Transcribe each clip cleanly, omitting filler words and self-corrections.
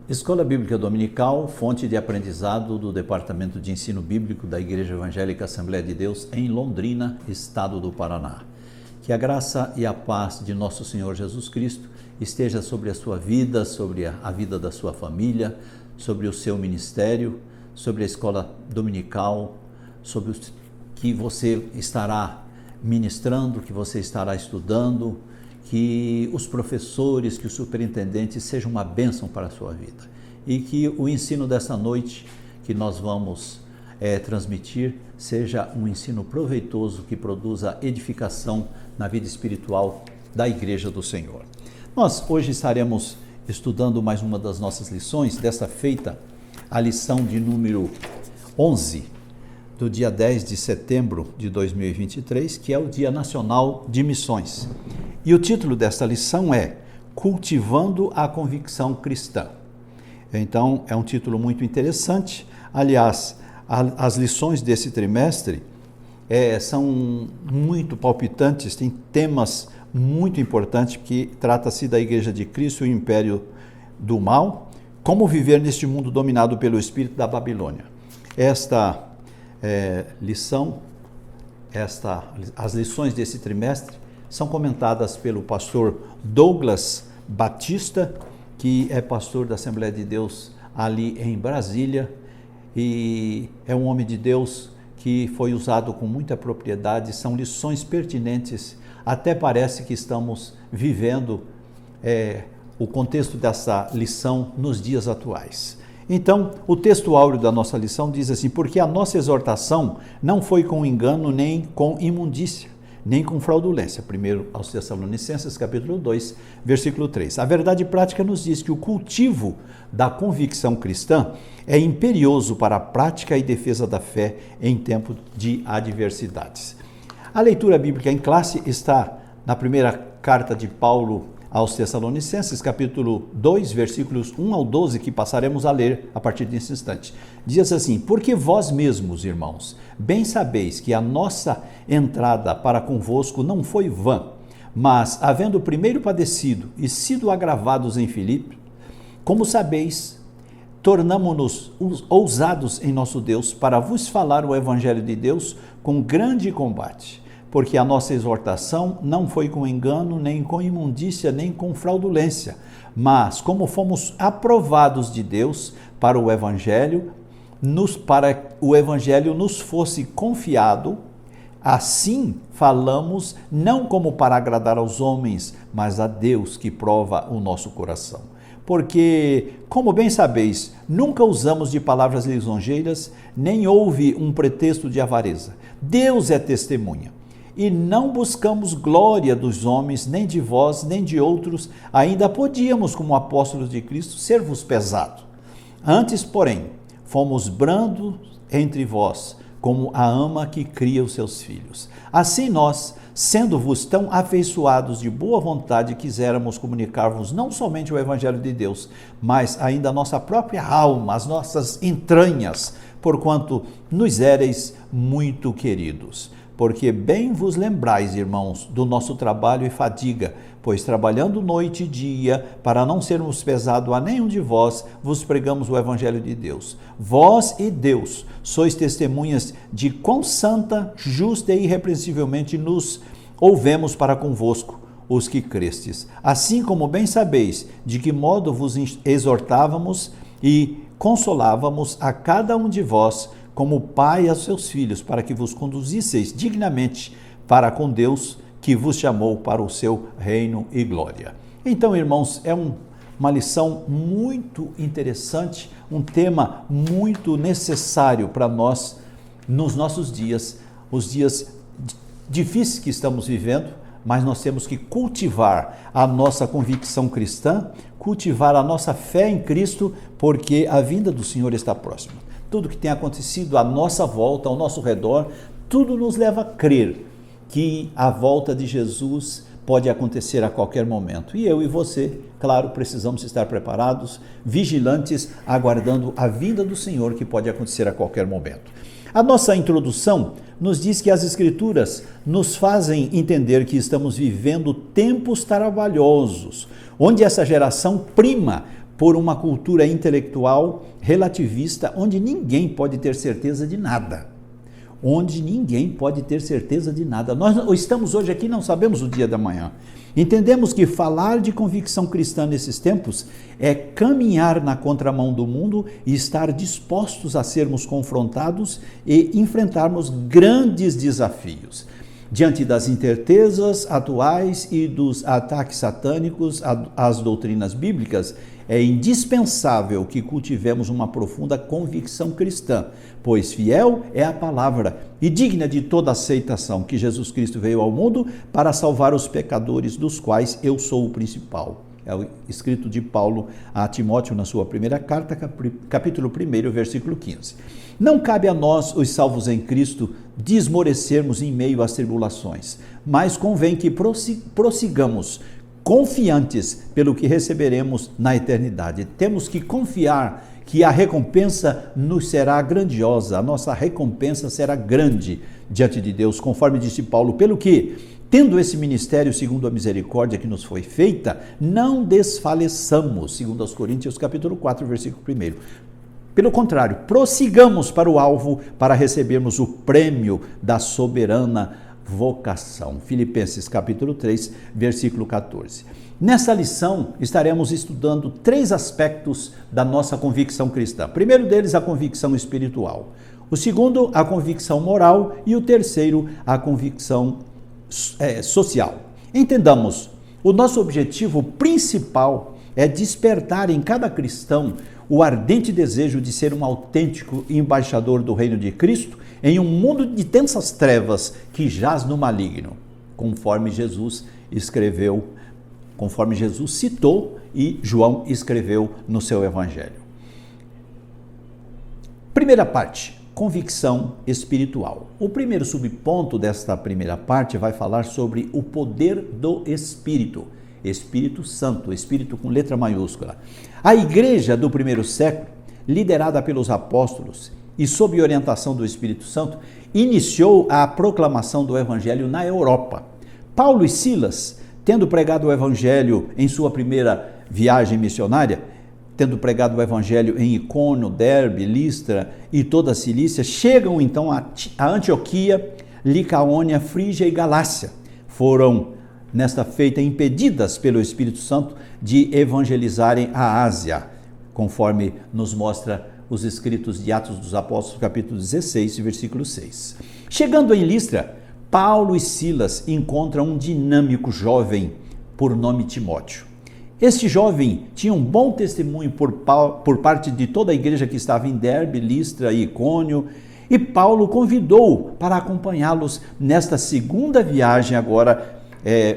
Escola Bíblica Dominical, fonte de aprendizado do Departamento de Ensino Bíblico da Igreja Evangélica Assembleia de Deus em Londrina, Estado do Paraná. Que a graça e a paz de nosso Senhor Jesus Cristo esteja sobre a sua vida, sobre a vida da sua família, sobre o seu ministério, sobre a escola dominical, sobre o que você estará ministrando, que você estará estudando, que os professores, que os superintendentes sejam uma bênção para a sua vida. E que o ensino dessa noite que nós vamos transmitir seja um ensino proveitoso que produza edificação na vida espiritual da Igreja do Senhor. Nós hoje estaremos estudando mais uma das nossas lições, desta feita, a lição de número 11, do dia 10 de setembro de 2023, que é o Dia Nacional de Missões. E o título desta lição é Cultivando a Convicção Cristã. Então, é um título muito interessante. Aliás, as lições desse trimestre são muito palpitantes, tem temas muito importantes, que trata-se da Igreja de Cristo e o Império do Mal, como viver neste mundo dominado pelo espírito da Babilônia. As lições desse trimestre são comentadas pelo pastor Douglas Batista, que é pastor da Assembleia de Deus ali em Brasília, e é um homem de Deus que foi usado com muita propriedade. São lições pertinentes, até parece que estamos vivendo o contexto dessa lição nos dias atuais. Então, o texto áureo da nossa lição diz assim: porque a nossa exortação não foi com engano, nem com imundícia, nem com fraudulência. Primeiro aos Tessalonicenses, capítulo 2, versículo 3. A verdade prática nos diz que o cultivo da convicção cristã é imperioso para a prática e defesa da fé em tempo de adversidades. A leitura bíblica em classe está na primeira carta de Paulo aos Tessalonicenses, capítulo 2, versículos 1 ao 12, que passaremos a ler a partir desse instante. Diz assim: porque vós mesmos, irmãos, bem sabeis que a nossa entrada para convosco não foi vã, mas, havendo primeiro padecido e sido agravados em Filipe, como sabeis, tornamo-nos ousados em nosso Deus para vos falar o Evangelho de Deus com grande combate. Porque a nossa exortação não foi com engano, nem com imundícia, nem com fraudulência, mas como fomos aprovados de Deus para o Evangelho nos fosse confiado, assim falamos, não como para agradar aos homens, mas a Deus que prova o nosso coração. Porque, como bem sabeis, nunca usamos de palavras lisonjeiras, nem houve um pretexto de avareza. Deus é testemunha. E não buscamos glória dos homens, nem de vós, nem de outros, ainda podíamos, como apóstolos de Cristo, ser-vos pesado. Antes, porém, fomos brandos entre vós, como a ama que cria os seus filhos. Assim nós, sendo-vos tão afeiçoados de boa vontade, quiséramos comunicar-vos não somente o Evangelho de Deus, mas ainda a nossa própria alma, as nossas entranhas, porquanto nos éreis muito queridos. Porque bem vos lembrais, irmãos, do nosso trabalho e fadiga, pois trabalhando noite e dia, para não sermos pesados a nenhum de vós, vos pregamos o Evangelho de Deus. Vós e Deus sois testemunhas de quão santa, justa e irrepreensivelmente nos ouvemos para convosco, os que crestes. Assim como bem sabeis de que modo vos exortávamos e consolávamos a cada um de vós, como pai aos seus filhos, para que vos conduzisseis dignamente para com Deus, que vos chamou para o seu reino e glória. Então, irmãos, é uma lição muito interessante, um tema muito necessário para nós nos nossos dias, os dias difíceis que estamos vivendo, mas nós temos que cultivar a nossa convicção cristã, cultivar a nossa fé em Cristo, porque a vinda do Senhor está próxima. Tudo que tem acontecido à nossa volta, ao nosso redor, tudo nos leva a crer que a volta de Jesus pode acontecer a qualquer momento. E eu e você, claro, precisamos estar preparados, vigilantes, aguardando a vinda do Senhor, que pode acontecer a qualquer momento. A nossa introdução nos diz que as Escrituras nos fazem entender que estamos vivendo tempos trabalhosos, onde essa geração prima por uma cultura intelectual relativista, onde ninguém pode ter certeza de nada. Onde ninguém pode ter certeza de nada. Nós estamos hoje aqui e não sabemos o dia da manhã. Entendemos que falar de convicção cristã nesses tempos é caminhar na contramão do mundo e estar dispostos a sermos confrontados e enfrentarmos grandes desafios. Diante das incertezas atuais e dos ataques satânicos às doutrinas bíblicas, é indispensável que cultivemos uma profunda convicção cristã, pois fiel é a palavra e digna de toda aceitação que Jesus Cristo veio ao mundo para salvar os pecadores, dos quais eu sou o principal. É o escrito de Paulo a Timóteo na sua primeira carta, capítulo 1, versículo 15. Não cabe a nós, os salvos em Cristo, desmorecermos em meio às tribulações, mas convém que prossigamos confiantes pelo que receberemos na eternidade. Temos que confiar que a recompensa nos será grandiosa, a nossa recompensa será grande diante de Deus, conforme disse Paulo, pelo que, tendo esse ministério segundo a misericórdia que nos foi feita, não desfaleçamos, segundo aos Coríntios capítulo 4, versículo 1. Pelo contrário, prossigamos para o alvo para recebermos o prêmio da soberana vocação. Filipenses capítulo 3, versículo 14. Nessa lição, estaremos estudando 3 aspectos da nossa convicção cristã. O primeiro deles, a convicção espiritual. O segundo, a convicção moral. E o terceiro, a convicção social. Entendamos, o nosso objetivo principal é despertar em cada cristão o ardente desejo de ser um autêntico embaixador do reino de Cristo em um mundo de tensas trevas que jaz no maligno, conforme Jesus escreveu, conforme Jesus citou e João escreveu no seu evangelho. Primeira parte, convicção espiritual. O primeiro subponto desta primeira parte vai falar sobre o poder do Espírito. Espírito Santo, Espírito com letra maiúscula. A igreja do primeiro século, liderada pelos apóstolos e sob orientação do Espírito Santo, iniciou a proclamação do evangelho na Europa. Paulo e Silas, tendo pregado o evangelho em sua primeira viagem missionária, tendo pregado o evangelho em Icônio, Derbe, Listra e toda a Cilícia, chegam então a Antioquia, Licaônia, Frígia e Galácia. Foram nesta feita impedidas pelo Espírito Santo de evangelizarem a Ásia, conforme nos mostra os escritos de Atos dos Apóstolos, capítulo 16, versículo 6. Chegando em Listra, Paulo e Silas encontram um dinâmico jovem por nome Timóteo. Este jovem tinha um bom testemunho por parte de toda a igreja que estava em Derbe, Listra e Icônio, e Paulo convidou para acompanhá-los nesta segunda viagem agora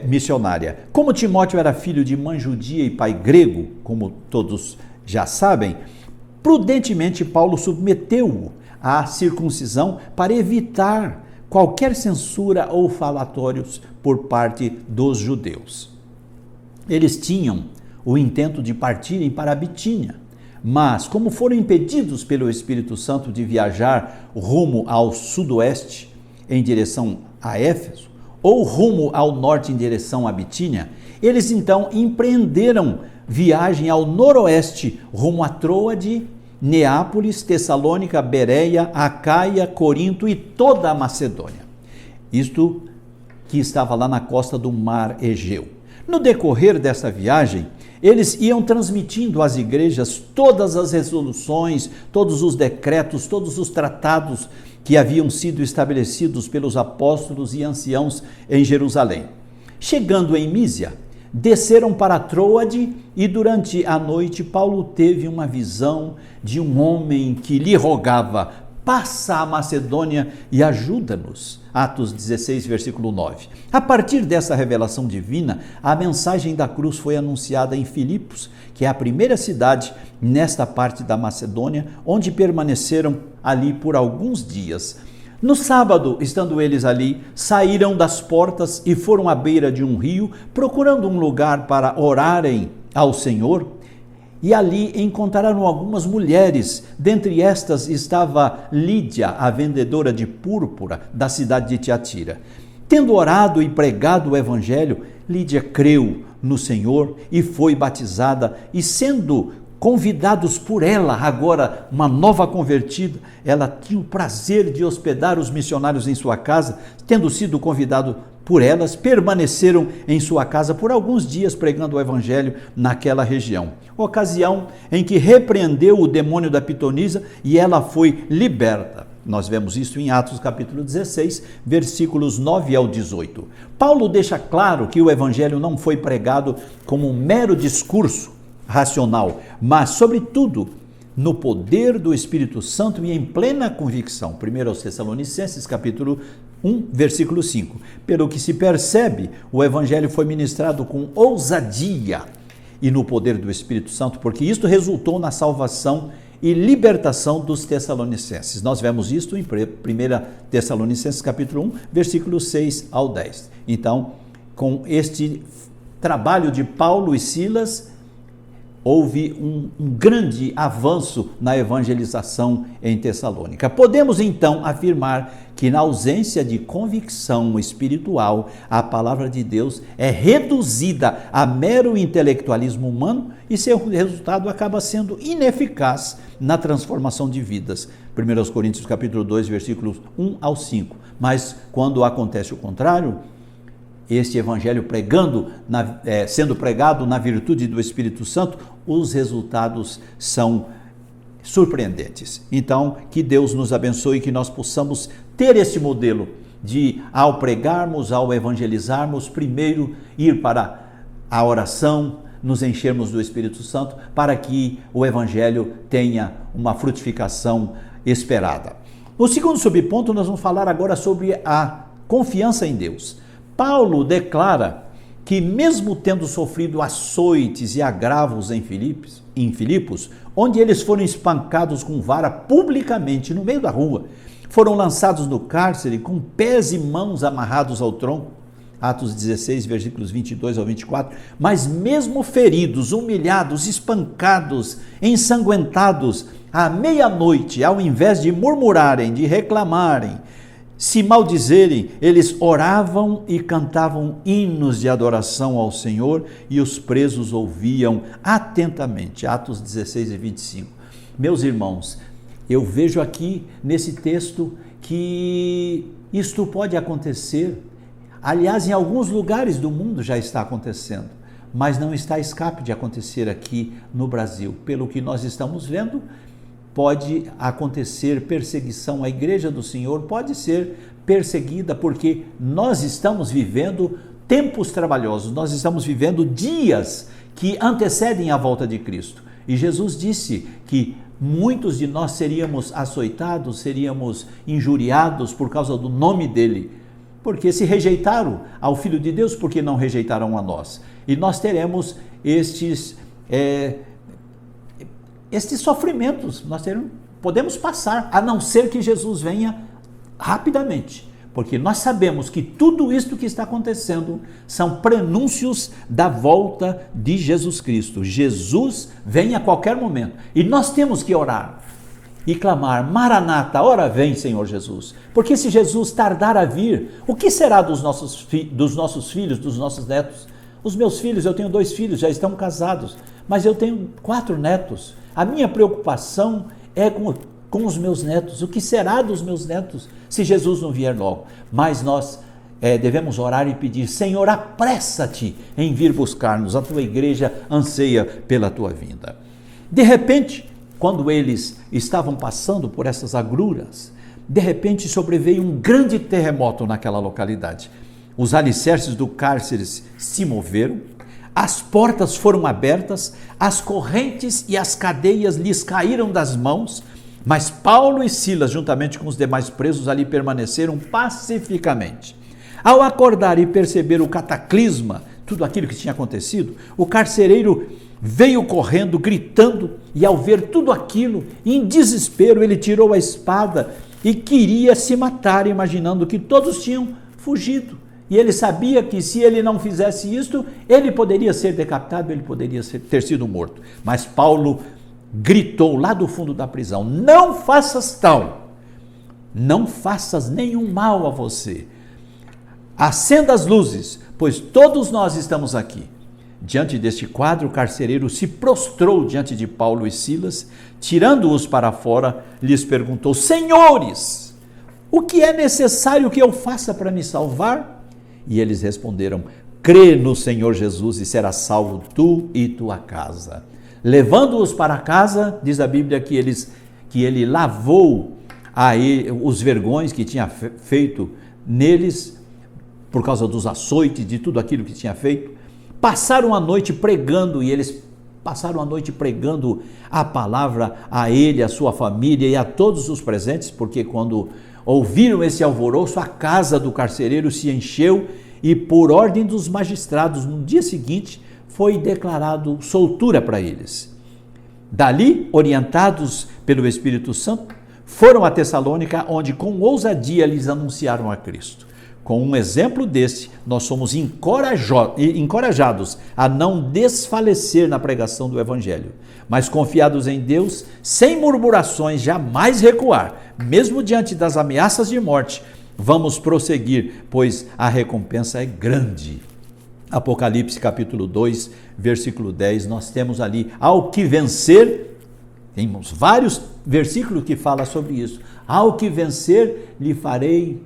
missionária. Como Timóteo era filho de mãe judia e pai grego, como todos já sabem, prudentemente Paulo submeteu-o à circuncisão para evitar qualquer censura ou falatórios por parte dos judeus. Eles tinham o intento de partirem para a Bitínia, mas como foram impedidos pelo Espírito Santo de viajar rumo ao sudoeste em direção a Éfeso, ou rumo ao norte em direção à Bitínia, eles então empreenderam viagem ao noroeste, rumo a Troade, Neápolis, Tessalônica, Bereia, Acaia, Corinto e toda a Macedônia. Isto que estava lá na costa do mar Egeu. No decorrer dessa viagem, eles iam transmitindo às igrejas todas as resoluções, todos os decretos, todos os tratados que haviam sido estabelecidos pelos apóstolos e anciãos em Jerusalém. Chegando em Mísia, desceram para Troade e durante a noite Paulo teve uma visão de um homem que lhe rogava: passa a Macedônia e ajuda-nos. Atos 16, versículo 9. A partir dessa revelação divina, a mensagem da cruz foi anunciada em Filipos, que é a primeira cidade nesta parte da Macedônia, onde permaneceram ali por alguns dias. No sábado, estando eles ali, saíram das portas e foram à beira de um rio, procurando um lugar para orarem ao Senhor. E ali encontraram algumas mulheres, dentre estas estava Lídia, a vendedora de púrpura da cidade de Tiatira. Tendo orado e pregado o evangelho, Lídia creu no Senhor e foi batizada, e sendo convidados por ela, agora uma nova convertida, ela tinha o prazer de hospedar os missionários em sua casa, tendo sido convidado por elas, permaneceram em sua casa por alguns dias pregando o evangelho naquela região. Ocasião em que repreendeu o demônio da pitonisa e ela foi liberta. Nós vemos isso em Atos capítulo 16, versículos 9 ao 18. Paulo deixa claro que o evangelho não foi pregado como um mero discurso racional, mas, sobretudo, no poder do Espírito Santo e em plena convicção. 1 aos Tessalonicenses, capítulo 1, versículo 5. Pelo que se percebe, o evangelho foi ministrado com ousadia e no poder do Espírito Santo, porque isto resultou na salvação e libertação dos Tessalonicenses. Nós vemos isto em 1 Tessalonicenses, capítulo 1, versículos 6 ao 10. Então, com este trabalho de Paulo e Silas, houve um grande avanço na evangelização em Tessalônica. Podemos então afirmar que na ausência de convicção espiritual, a palavra de Deus é reduzida a mero intelectualismo humano e seu resultado acaba sendo ineficaz na transformação de vidas. 1 Coríntios capítulo 2, versículos 1 ao 5. Mas quando acontece o contrário, este evangelho sendo pregado na virtude do Espírito Santo, os resultados são surpreendentes. Então, que Deus nos abençoe e que nós possamos ter esse modelo de, ao pregarmos, ao evangelizarmos, primeiro ir para a oração, nos enchermos do Espírito Santo, para que o evangelho tenha uma frutificação esperada. No segundo subponto, nós vamos falar agora sobre a confiança em Deus. Paulo declara que, mesmo tendo sofrido açoites e agravos em Filipos, onde eles foram espancados com vara publicamente no meio da rua, foram lançados no cárcere com pés e mãos amarrados ao tronco, Atos 16, versículos 22 ao 24, mas mesmo feridos, humilhados, espancados, ensanguentados, à meia-noite, ao invés de murmurarem, de reclamarem, se maldizerem, eles oravam e cantavam hinos de adoração ao Senhor e os presos ouviam atentamente. Atos 16 e 25. Meus irmãos, eu vejo aqui nesse texto que isto pode acontecer. Aliás, em alguns lugares do mundo já está acontecendo, mas não está a escape de acontecer aqui no Brasil. Pelo que nós estamos vendo, pode acontecer perseguição. A igreja do Senhor pode ser perseguida porque nós estamos vivendo tempos trabalhosos, nós estamos vivendo dias que antecedem a volta de Cristo. E Jesus disse que muitos de nós seríamos açoitados, seríamos injuriados por causa do nome dele. Porque se rejeitaram ao Filho de Deus, porque não rejeitaram a nós? E nós teremos estes sofrimentos, podemos passar, a não ser que Jesus venha rapidamente, porque nós sabemos que tudo isto que está acontecendo são prenúncios da volta de Jesus Cristo. Jesus vem a qualquer momento e nós temos que orar e clamar: Maranata, ora vem, Senhor Jesus. Porque se Jesus tardar a vir, o que será dos nossos filhos, dos nossos netos? Os meus filhos, eu tenho 2 filhos, já estão casados, mas eu tenho 4 netos. A minha preocupação é com os meus netos. O que será dos meus netos se Jesus não vier logo? Mas nós devemos orar e pedir: Senhor, apressa-te em vir buscar-nos. A tua igreja anseia pela tua vinda. De repente, quando eles estavam passando por essas agruras, de repente sobreveio um grande terremoto naquela localidade. Os alicerces do cárcere se moveram, as portas foram abertas, as correntes e as cadeias lhes caíram das mãos, mas Paulo e Silas, juntamente com os demais presos, ali permaneceram pacificamente. Ao acordar e perceber o cataclisma, tudo aquilo que tinha acontecido, o carcereiro veio correndo, gritando, e ao ver tudo aquilo, em desespero, ele tirou a espada e queria se matar, imaginando que todos tinham fugido. E ele sabia que se ele não fizesse isto, ele poderia ser decapitado, ele poderia ter sido morto. Mas Paulo gritou lá do fundo da prisão: não faças tal, não faças nenhum mal a você. Acenda as luzes, pois todos nós estamos aqui. diante deste quadro, o carcereiro se prostrou diante de Paulo e Silas, tirando-os para fora, lhes perguntou: Senhores, o que é necessário que eu faça para me salvar? E eles responderam: crê no Senhor Jesus e serás salvo tu e tua casa. Levando-os para casa, diz a Bíblia que ele lavou os vergões que tinha feito neles, por causa dos açoites, de tudo aquilo que tinha feito. Passaram a noite pregando, e eles passaram a noite pregando a palavra a ele, a sua família e a todos os presentes, porque quando ouviram esse alvoroço, a casa do carcereiro se encheu e, por ordem dos magistrados, no dia seguinte, foi declarado soltura para eles. Dali, orientados pelo Espírito Santo, foram a Tessalônica, onde com ousadia lhes anunciaram a Cristo. Com um exemplo desse, nós somos encorajados a não desfalecer na pregação do Evangelho, mas confiados em Deus, sem murmurações, jamais recuar, mesmo diante das ameaças de morte. Vamos prosseguir, pois a recompensa é grande. Apocalipse capítulo 2, versículo 10, nós temos ali: ao que vencer, temos vários versículos que falam sobre isso. Ao que vencer, lhe farei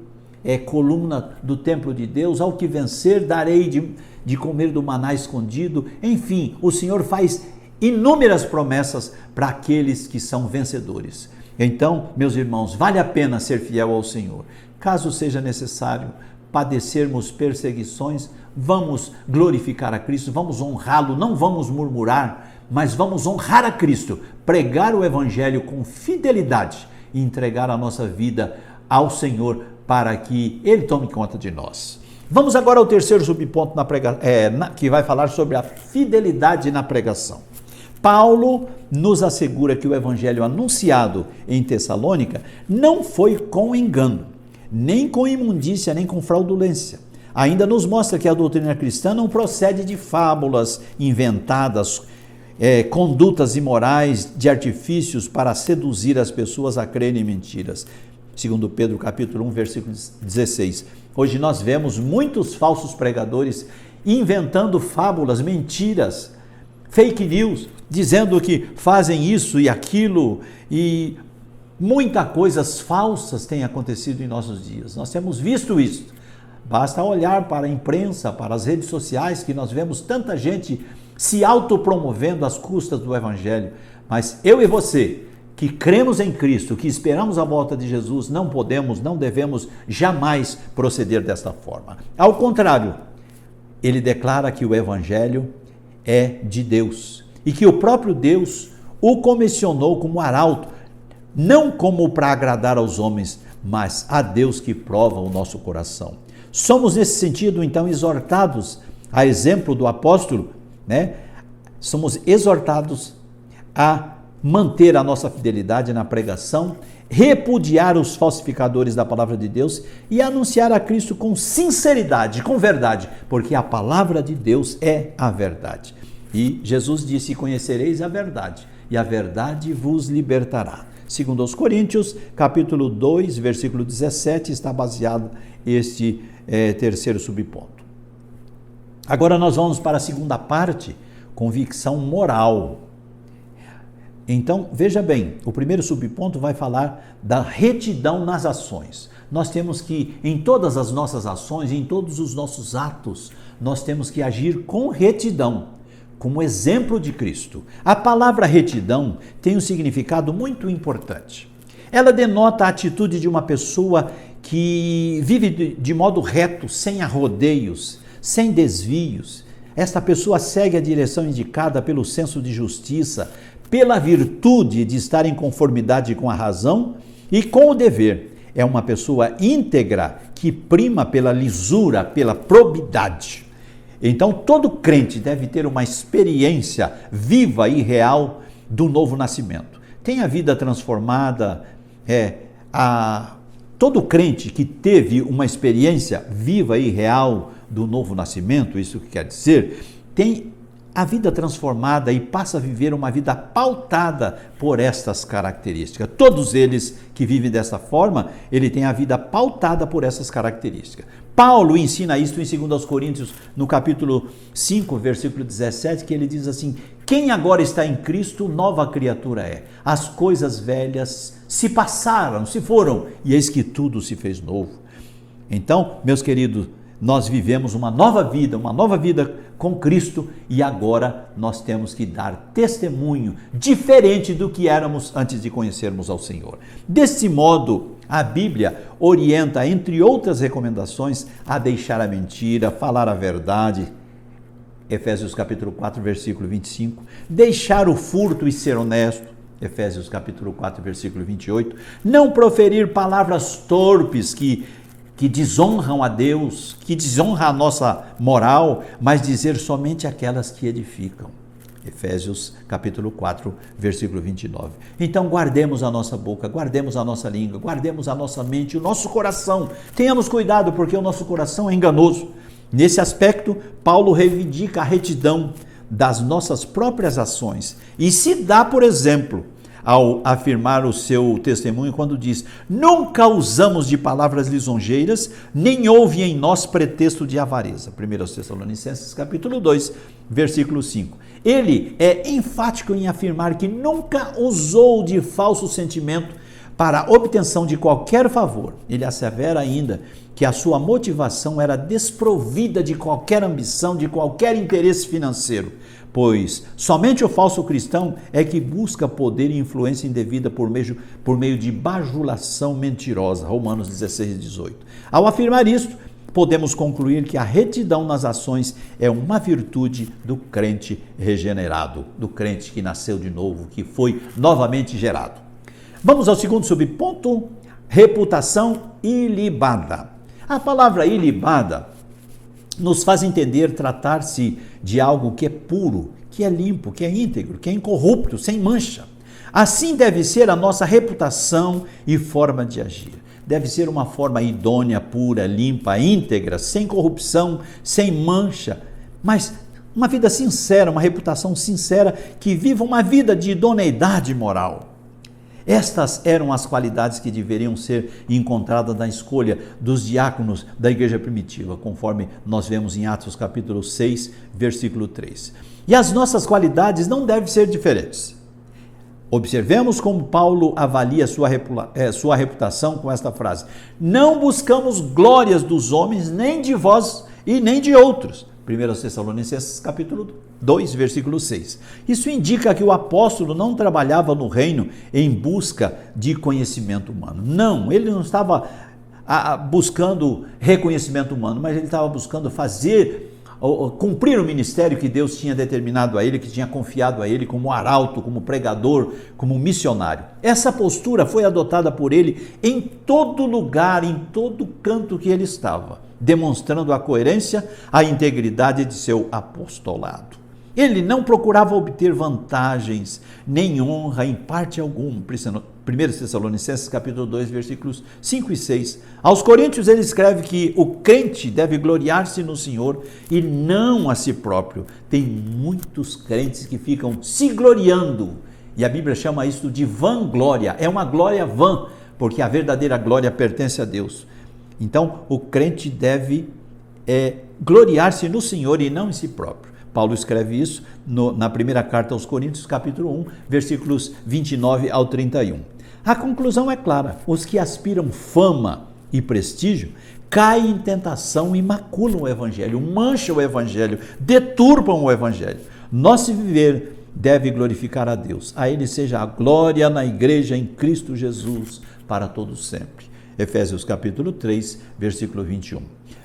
coluna do templo de Deus, ao que vencer, darei de comer do maná escondido. Enfim, o Senhor faz inúmeras promessas para aqueles que são vencedores. Então, meus irmãos, vale a pena ser fiel ao Senhor. Caso seja necessário padecermos perseguições, vamos glorificar a Cristo, vamos honrá-lo, não vamos murmurar, mas vamos honrar a Cristo, pregar o Evangelho com fidelidade e entregar a nossa vida ao Senhor para que Ele tome conta de nós. Vamos agora ao terceiro subponto que vai falar sobre a fidelidade na pregação. Paulo nos assegura que o Evangelho anunciado em Tessalônica não foi com engano, nem com imundícia, nem com fraudulência. Ainda nos mostra que a doutrina cristã não procede de fábulas inventadas, condutas imorais, de artifícios para seduzir as pessoas a crerem em mentiras. Segundo Pedro capítulo 1, versículo 16. Hoje nós vemos muitos falsos pregadores inventando fábulas, mentiras, fake news, dizendo que fazem isso e aquilo, e muitas coisas falsas têm acontecido em nossos dias. Nós temos visto isso. Basta olhar para a imprensa, para as redes sociais, que nós vemos tanta gente se autopromovendo às custas do Evangelho. Mas eu e você, que cremos em Cristo, que esperamos a volta de Jesus, não podemos, não devemos jamais proceder desta forma. Ao contrário, ele declara que o Evangelho é de Deus e que o próprio Deus o comissionou como arauto, não como para agradar aos homens, mas a Deus que prova o nosso coração. Somos nesse sentido, então, exortados, a exemplo do apóstolo, somos exortados a manter a nossa fidelidade na pregação, repudiar os falsificadores da palavra de Deus e anunciar a Cristo com sinceridade, com verdade, porque a palavra de Deus é a verdade. E Jesus disse: conhecereis a verdade, e a verdade vos libertará. Segundo aos Coríntios, capítulo 2, versículo 17, está baseado este terceiro subponto. Agora nós vamos para a segunda parte, convicção moral. Então, veja bem, o primeiro subponto vai falar da retidão nas ações. Nós temos que, em todas as nossas ações, em todos os nossos atos, nós temos que agir com retidão, como exemplo de Cristo. A palavra retidão tem um significado muito importante. Ela denota a atitude de uma pessoa que vive de modo reto, sem arrodeios, sem desvios. Esta pessoa segue a direção indicada pelo senso de justiça, pela virtude de estar em conformidade com a razão e com o dever. É uma pessoa íntegra que prima pela lisura, pela probidade. Então, todo crente deve ter uma experiência viva e real do novo nascimento. Tem a vida transformada. Todo crente que teve uma experiência viva e real do novo nascimento, isso que quer dizer, tem a vida transformada e passa a viver uma vida pautada por estas características. Todos eles que vivem dessa forma, ele tem a vida pautada por essas características. Paulo ensina isso em 2 Coríntios, no capítulo 5, versículo 17, que ele diz assim: quem agora está em Cristo, nova criatura é. As coisas velhas se passaram, se foram, e eis que tudo se fez novo. Então, meus queridos, nós vivemos uma nova vida com Cristo, e agora nós temos que dar testemunho diferente do que éramos antes de conhecermos ao Senhor. Desse modo, a Bíblia orienta, entre outras recomendações, a deixar a mentira, falar a verdade. Efésios capítulo 4, versículo 25. Deixar o furto e ser honesto. Efésios capítulo 4, versículo 28. Não proferir palavras torpes que desonram a Deus, que desonram a nossa moral, mas dizer somente aquelas que edificam. Efésios capítulo 4, versículo 29. Então guardemos a nossa boca, guardemos a nossa língua, guardemos a nossa mente, o nosso coração. Tenhamos cuidado, porque o nosso coração é enganoso. Nesse aspecto, Paulo reivindica a retidão das nossas próprias ações e se dá, por exemplo, ao afirmar o seu testemunho quando diz: nunca usamos de palavras lisonjeiras, nem houve em nós pretexto de avareza. 1 Tessalonicenses capítulo 2, versículo 5. Ele é enfático em afirmar que nunca usou de falso sentimento para a obtenção de qualquer favor. Ele assevera ainda que a sua motivação era desprovida de qualquer ambição, de qualquer interesse financeiro, pois somente o falso cristão é que busca poder e influência indevida por meio de bajulação mentirosa. Romanos 16, 18. Ao afirmar isto, podemos concluir que a retidão nas ações é uma virtude do crente regenerado, do crente que nasceu de novo, que foi novamente gerado. Vamos ao segundo subponto: reputação ilibada. A palavra ilibada nos faz entender tratar-se de algo que é puro, que é limpo, que é íntegro, que é incorrupto, sem mancha. Assim deve ser a nossa reputação e forma de agir. Deve ser uma forma idônea, pura, limpa, íntegra, sem corrupção, sem mancha, mas uma vida sincera, uma reputação sincera, que viva uma vida de idoneidade moral. Estas eram as qualidades que deveriam ser encontradas na escolha dos diáconos da igreja primitiva, conforme nós vemos em Atos capítulo 6, versículo 3. E as nossas qualidades não devem ser diferentes. Observemos como Paulo avalia sua reputação com esta frase: não buscamos glórias dos homens, nem de vós e nem de outros. 1 Tessalonicenses capítulo 2, versículo 6. Isso indica que o apóstolo não trabalhava no reino em busca de conhecimento humano. Não, ele não estava buscando reconhecimento humano, mas ele estava buscando cumprir o ministério que Deus tinha determinado a ele, que tinha confiado a ele como arauto, como pregador, como missionário. Essa postura foi adotada por ele em todo lugar, em todo canto que ele estava, demonstrando a coerência, a integridade de seu apostolado. Ele não procurava obter vantagens, nem honra em parte alguma. 1 Tessalonicenses capítulo 2, versículos 5 e 6. Aos Coríntios ele escreve que o crente deve gloriar-se no Senhor e não a si próprio. Tem muitos crentes que ficam se gloriando, e a Bíblia chama isso de vanglória. É uma glória vã, porque a verdadeira glória pertence a Deus. Então, o crente deve gloriar-se no Senhor e não em si próprio. Paulo escreve isso na primeira carta aos Coríntios, capítulo 1, versículos 29 ao 31. A conclusão é clara: os que aspiram fama e prestígio caem em tentação e maculam o Evangelho, mancham o Evangelho, deturpam o Evangelho. Nosso viver deve glorificar a Deus. A Ele seja a glória na igreja em Cristo Jesus para todos sempre. Efésios capítulo 3, versículo 21.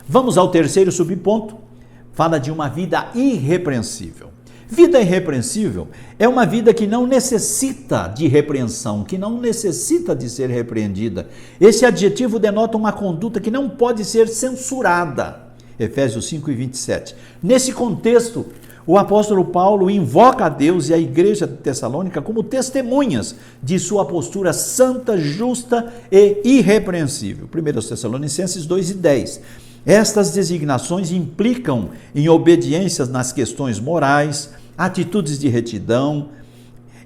Vamos ao terceiro subponto. Fala de uma vida irrepreensível. Vida irrepreensível é uma vida que não necessita de repreensão, que não necessita de ser repreendida. Esse adjetivo denota uma conduta que não pode ser censurada. Efésios 5 e 27. Nesse contexto, o apóstolo Paulo invoca a Deus e a igreja de Tessalônica como testemunhas de sua postura santa, justa e irrepreensível. 1 Tessalonicenses 2 e 10. Estas designações implicam em obediências nas questões morais, atitudes de retidão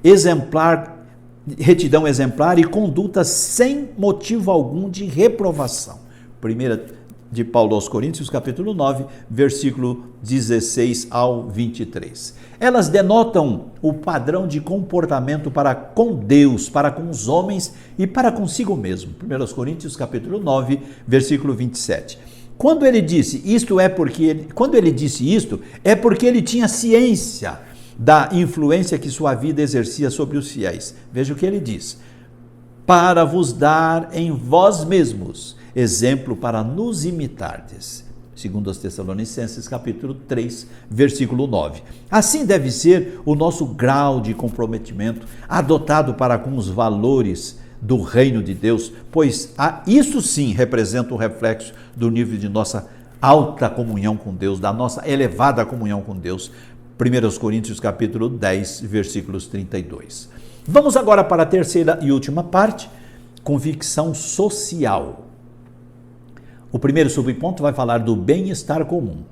exemplar e conduta sem motivo algum de reprovação. 1 de Paulo aos Coríntios, capítulo 9, versículo 16 ao 23. Elas denotam o padrão de comportamento para com Deus, para com os homens e para consigo mesmo. 1 Coríntios, capítulo 9, versículo 27. Quando ele disse isto, é porque ele tinha ciência da influência que sua vida exercia sobre os fiéis. Veja o que ele diz: para vos dar em vós mesmos exemplo para nos imitardes. Segundo aos Tessalonicenses, capítulo 3, versículo 9. Assim deve ser o nosso grau de comprometimento adotado para com os valores do reino de Deus, pois isso sim representa um reflexo do nível de nossa alta comunhão com Deus, da nossa elevada comunhão com Deus. 1 Coríntios capítulo 10, versículos 32. Vamos agora para a terceira e última parte, convicção social. O primeiro subponto vai falar do bem-estar comum.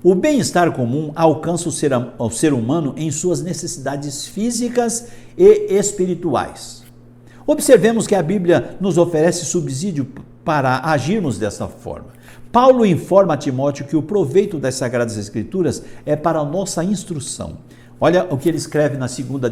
O bem-estar comum alcança o ser humano em suas necessidades físicas e espirituais. Observemos que a Bíblia nos oferece subsídio para agirmos dessa forma. Paulo informa a Timóteo que o proveito das Sagradas Escrituras é para a nossa instrução. Olha o que ele escreve na segunda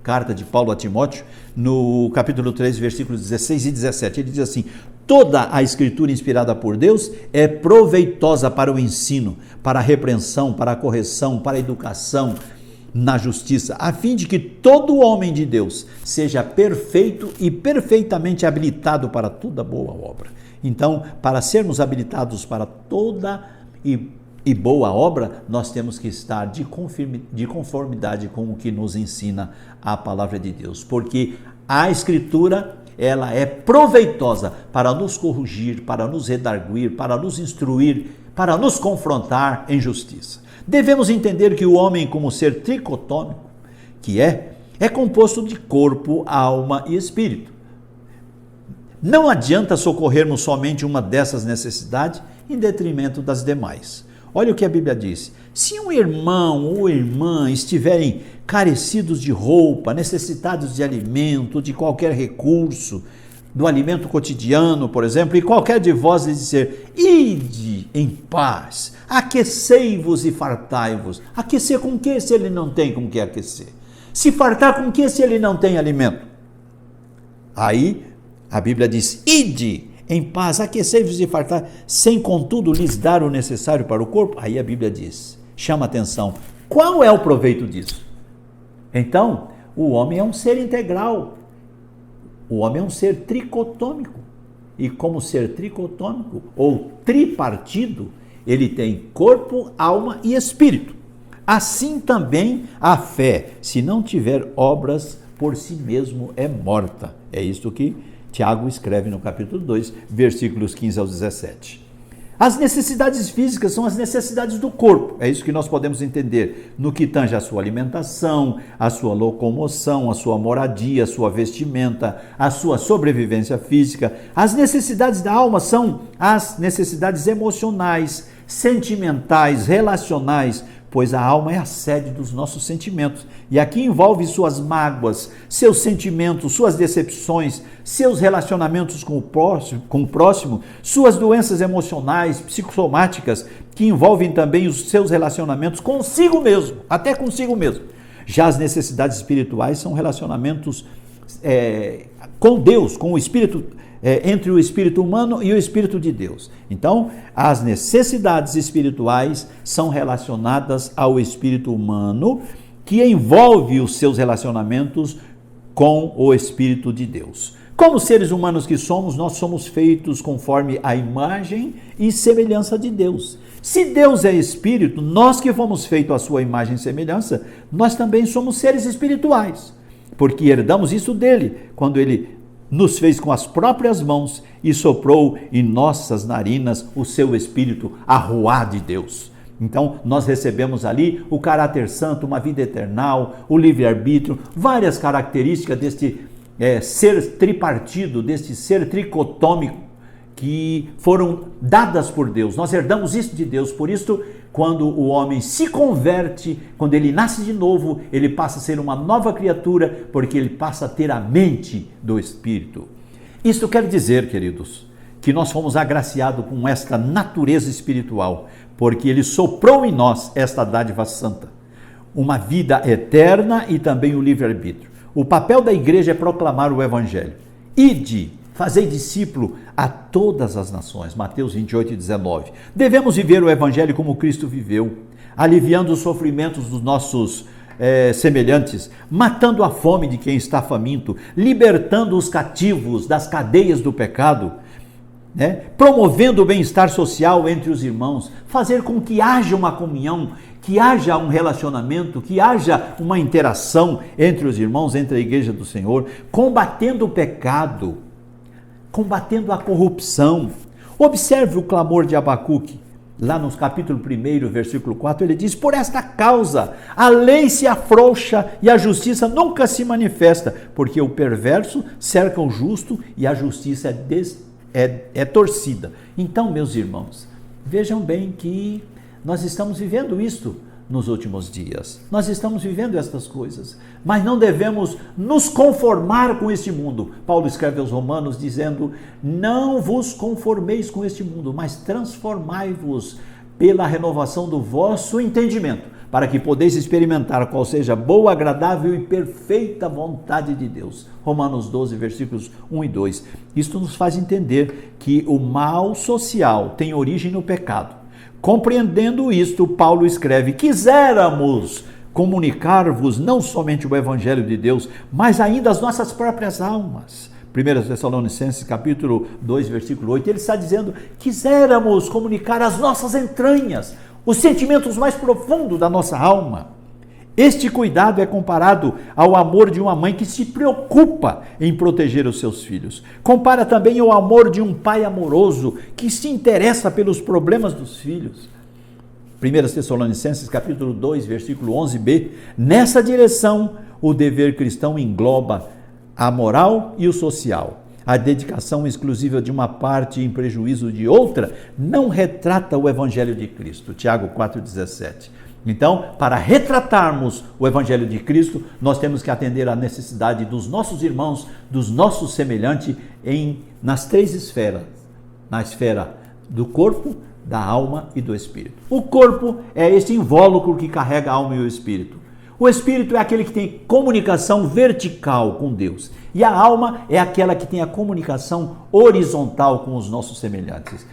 carta de Paulo a Timóteo, no capítulo 3, versículos 16 e 17. Ele diz assim: toda a Escritura inspirada por Deus é proveitosa para o ensino, para a repreensão, para a correção, para a educação na justiça, a fim de que todo homem de Deus seja perfeito e perfeitamente habilitado para toda boa obra. Então, para sermos habilitados para toda e boa obra, nós temos que estar de conformidade com o que nos ensina a palavra de Deus, porque a Escritura, ela é proveitosa para nos corrigir, para nos redarguir, para nos instruir, para nos confrontar em justiça. Devemos entender que o homem, como ser tricotômico que é composto de corpo, alma e espírito. Não adianta socorrermos somente uma dessas necessidades em detrimento das demais. Olha o que a Bíblia diz: se um irmão ou irmã estiverem carecidos de roupa, necessitados de alimento, de qualquer recurso, do alimento cotidiano, por exemplo, e qualquer de vós lhes dizer: ide em paz, aquecei-vos e fartai-vos. Aquecer com que, se ele não tem com que aquecer? Se fartar com que, se ele não tem alimento? Aí a Bíblia diz: ide em paz, aquecei-vos e fartai, sem contudo lhes dar o necessário para o corpo. Aí a Bíblia diz, chama atenção, qual é o proveito disso? Então, o homem é um ser integral, o homem é um ser tricotômico, e como ser tricotômico ou tripartido, ele tem corpo, alma e espírito. Assim também a fé, se não tiver obras, por si mesmo é morta. É isto que Tiago escreve no capítulo 2, versículos 15 ao 17. As necessidades físicas são as necessidades do corpo, é isso que nós podemos entender, no que tange a sua alimentação, a sua locomoção, a sua moradia, a sua vestimenta, a sua sobrevivência física. As necessidades da alma são as necessidades emocionais, sentimentais, relacionais, pois a alma é a sede dos nossos sentimentos, e aqui envolve suas mágoas, seus sentimentos, suas decepções, seus relacionamentos com o próximo, suas doenças emocionais, psicossomáticas, que envolvem também os seus relacionamentos consigo mesmo, até consigo mesmo. Já as necessidades espirituais são relacionamentos com Deus, com o Espírito, entre o espírito humano e o Espírito de Deus. Então, as necessidades espirituais são relacionadas ao espírito humano, que envolve os seus relacionamentos com o Espírito de Deus. Como seres humanos que somos, nós somos feitos conforme a imagem e semelhança de Deus. Se Deus é espírito, nós que fomos feitos à sua imagem e semelhança, nós também somos seres espirituais, porque herdamos isso dele, quando ele nos fez com as próprias mãos e soprou em nossas narinas o seu Espírito, a ruá de Deus. Então, nós recebemos ali o caráter santo, uma vida eternal, o livre-arbítrio, várias características deste ser tripartido, deste ser tricotômico, que foram dadas por Deus. Nós herdamos isso de Deus. Por isso, quando o homem se converte, quando ele nasce de novo, ele passa a ser uma nova criatura, porque ele passa a ter a mente do Espírito. Isto quer dizer, queridos, que nós fomos agraciados com esta natureza espiritual, porque ele soprou em nós esta dádiva santa, uma vida eterna e também o livre-arbítrio. O papel da igreja é proclamar o evangelho. Ide, fazei discípulo a todas as nações. Mateus 28:19. Devemos viver o evangelho como Cristo viveu, aliviando os sofrimentos dos nossos semelhantes, matando a fome de quem está faminto, libertando os cativos das cadeias do pecado, promovendo o bem-estar social entre os irmãos, fazer com que haja uma comunhão, que haja um relacionamento, que haja uma interação entre os irmãos, entre a igreja do Senhor, combatendo o pecado, combatendo a corrupção. Observe o clamor de Abacuque, lá no capítulo 1, versículo 4, ele diz: por esta causa a lei se afrouxa e a justiça nunca se manifesta, porque o perverso cerca o justo e a justiça é torcida. Então, meus irmãos, vejam bem que nós estamos vivendo isto nos últimos dias. Nós estamos vivendo estas coisas, mas não devemos nos conformar com este mundo. Paulo escreve aos Romanos dizendo: não vos conformeis com este mundo, mas transformai-vos pela renovação do vosso entendimento, para que podeis experimentar qual seja a boa, agradável e perfeita vontade de Deus. Romanos 12, versículos 1 e 2. Isto nos faz entender que o mal social tem origem no pecado. Compreendendo isto, Paulo escreve: quiséramos comunicar-vos não somente o evangelho de Deus, mas ainda as nossas próprias almas. 1 Tessalonicenses capítulo 2, versículo 8, ele está dizendo: quiséramos comunicar as nossas entranhas, os sentimentos mais profundos da nossa alma. Este cuidado é comparado ao amor de uma mãe que se preocupa em proteger os seus filhos. Compara também ao amor de um pai amoroso que se interessa pelos problemas dos filhos. 1 Tessalonicenses capítulo 2, versículo 11b. Nessa direção, o dever cristão engloba a moral e o social. A dedicação exclusiva de uma parte em prejuízo de outra não retrata o evangelho de Cristo. Tiago 4,17. Então, para retratarmos o evangelho de Cristo, nós temos que atender à necessidade dos nossos irmãos, dos nossos semelhantes, nas três esferas. Na esfera do corpo, da alma e do espírito. O corpo é esse invólucro que carrega a alma e o espírito. O espírito é aquele que tem comunicação vertical com Deus. E a alma é aquela que tem a comunicação horizontal com os nossos semelhantes.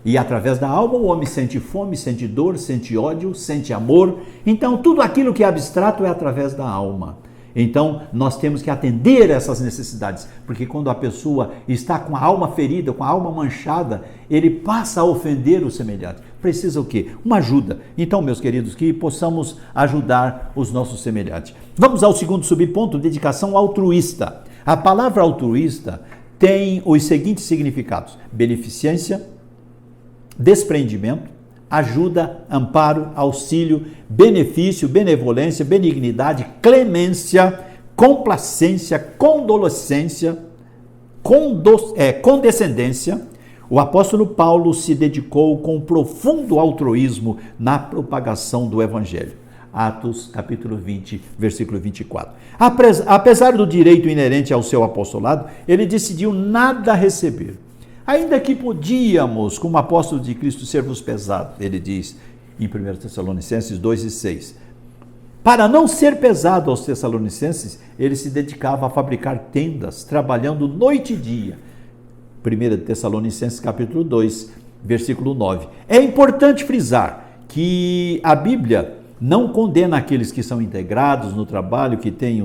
E através da alma o homem sente fome, sente dor, sente ódio, sente amor. Então tudo aquilo que é abstrato é através da alma. Então nós temos que atender essas necessidades, porque quando a pessoa está com a alma ferida, com a alma manchada, ele passa a ofender o semelhante. Precisa o quê? Uma ajuda. Então, meus queridos, que possamos ajudar os nossos semelhantes. Vamos ao segundo subponto: dedicação altruísta. A palavra altruísta tem os seguintes significados: beneficência, desprendimento, ajuda, amparo, auxílio, benefício, benevolência, benignidade, clemência, complacência, condolescência, condescendência. O apóstolo Paulo se dedicou com profundo altruísmo na propagação do evangelho. Atos capítulo 20, versículo 24. Apesar do direito inerente ao seu apostolado, ele decidiu nada receber. Ainda que podíamos, como apóstolo de Cristo, ser-vos pesado, ele diz em 1 Tessalonicenses 2:6. Para não ser pesado aos Tessalonicenses, ele se dedicava a fabricar tendas, trabalhando noite e dia. 1 Tessalonicenses capítulo 2, versículo 9. É importante frisar que a Bíblia não condena aqueles que são integrados no trabalho, que têm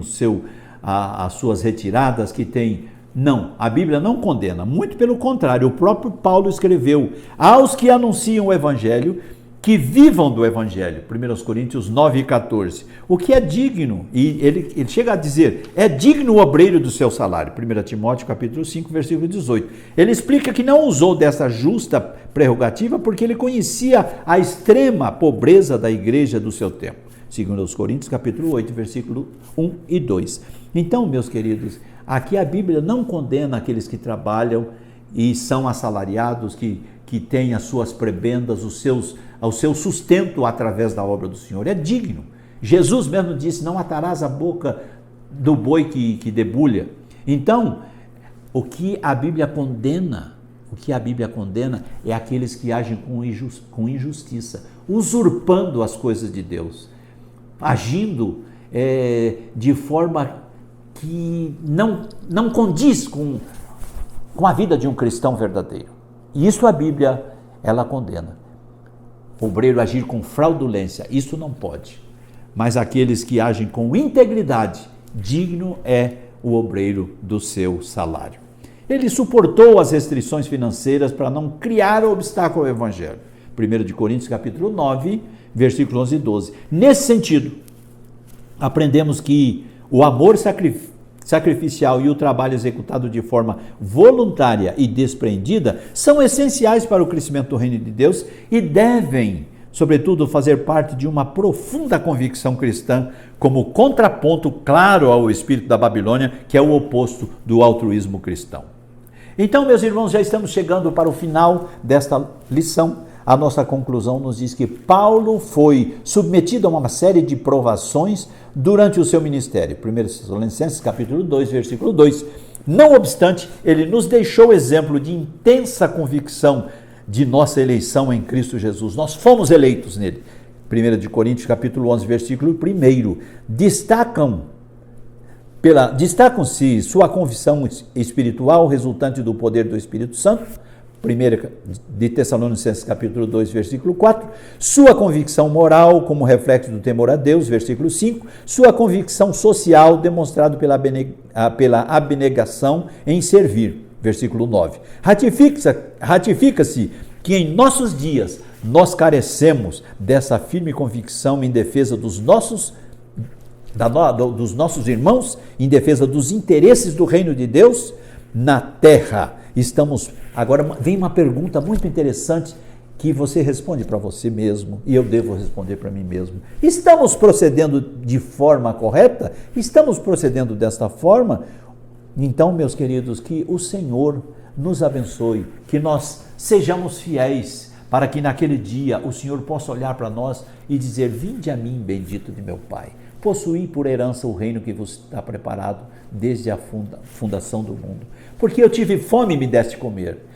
as suas retiradas, que têm... Não, a Bíblia não condena, muito pelo contrário, o próprio Paulo escreveu: aos que anunciam o Evangelho, que vivam do Evangelho, 1 Coríntios 9:14, o que é digno, e ele chega a dizer, é digno o obreiro do seu salário, 1 Timóteo capítulo 5, versículo 18, ele explica que não usou dessa justa prerrogativa porque ele conhecia a extrema pobreza da igreja do seu tempo, 2 Coríntios capítulo 8, versículo 1 e 2, então, meus queridos, aqui a Bíblia não condena aqueles que trabalham e são assalariados, que têm as suas prebendas, o seu sustento através da obra do Senhor. É digno. Jesus mesmo disse, não atarás a boca do boi que debulha. Então, o que a Bíblia condena é aqueles que agem com injustiça, usurpando as coisas de Deus, agindo de forma que não condiz com a vida de um cristão verdadeiro. E isso a Bíblia, ela condena. O obreiro agir com fraudulência, isso não pode. Mas aqueles que agem com integridade, digno é o obreiro do seu salário. Ele suportou as restrições financeiras para não criar obstáculo ao Evangelho. 1 Coríntios capítulo 9, versículos 11 e 12. Nesse sentido, aprendemos que o amor sacrificial e o trabalho executado de forma voluntária e despreendida são essenciais para o crescimento do reino de Deus e devem, sobretudo, fazer parte de uma profunda convicção cristã, como contraponto claro ao espírito da Babilônia, que é o oposto do altruísmo cristão. Então, meus irmãos, já estamos chegando para o final desta lição. A nossa conclusão nos diz que Paulo foi submetido a uma série de provações durante o seu ministério. 1 Tessalonicenses capítulo 2, versículo 2. Não obstante, ele nos deixou exemplo de intensa convicção de nossa eleição em Cristo Jesus. Nós fomos eleitos nele. 1 Coríntios capítulo 11, versículo 1. Destacam-se sua convicção espiritual resultante do poder do Espírito Santo, 1 de Tessalonicenses capítulo 2, versículo 4, sua convicção moral como reflexo do temor a Deus, versículo 5, sua convicção social demonstrado pela abnegação em servir, versículo 9. Ratifica-se que em nossos dias nós carecemos dessa firme convicção em defesa dos nossos irmãos, em defesa dos interesses do reino de Deus na terra. Agora vem uma pergunta muito interessante que você responde para você mesmo e eu devo responder para mim mesmo. Estamos procedendo de forma correta? Estamos procedendo desta forma? Então, meus queridos, que o Senhor nos abençoe, que nós sejamos fiéis, para que naquele dia o Senhor possa olhar para nós e dizer: vinde a mim, bendito de meu Pai, possuí por herança o reino que vos está preparado desde a fundação do mundo. Porque eu tive fome e me deste comer,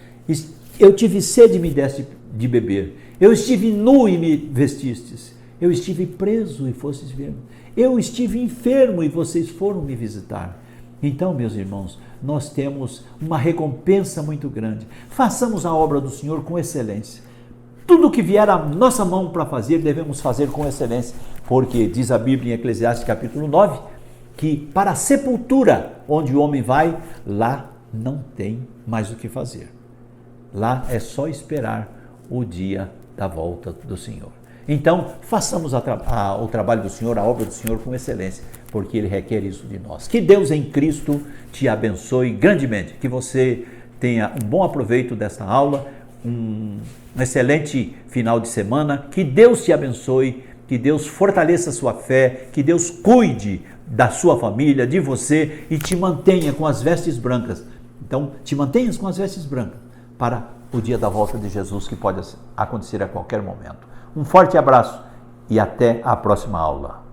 eu tive sede e me deste de beber, eu estive nu e me vestistes, eu estive preso e fostes ver-me, eu estive enfermo e vocês foram me visitar. Então, meus irmãos, nós temos uma recompensa muito grande. Façamos a obra do Senhor com excelência. Tudo que vier à nossa mão para fazer, devemos fazer com excelência, porque diz a Bíblia em Eclesiastes capítulo 9, que para a sepultura onde o homem vai, lá não tem mais o que fazer. Lá é só esperar o dia da volta do Senhor. Então, façamos o trabalho do Senhor, a obra do Senhor com excelência, porque Ele requer isso de nós. Que Deus em Cristo te abençoe grandemente, que você tenha um bom aproveito desta aula, um excelente final de semana, que Deus te abençoe, que Deus fortaleça a sua fé, que Deus cuide da sua família, de você e te mantenha com as vestes brancas. Então, te mantenhas com as vestes brancas para o dia da volta de Jesus, que pode acontecer a qualquer momento. Um forte abraço e até a próxima aula.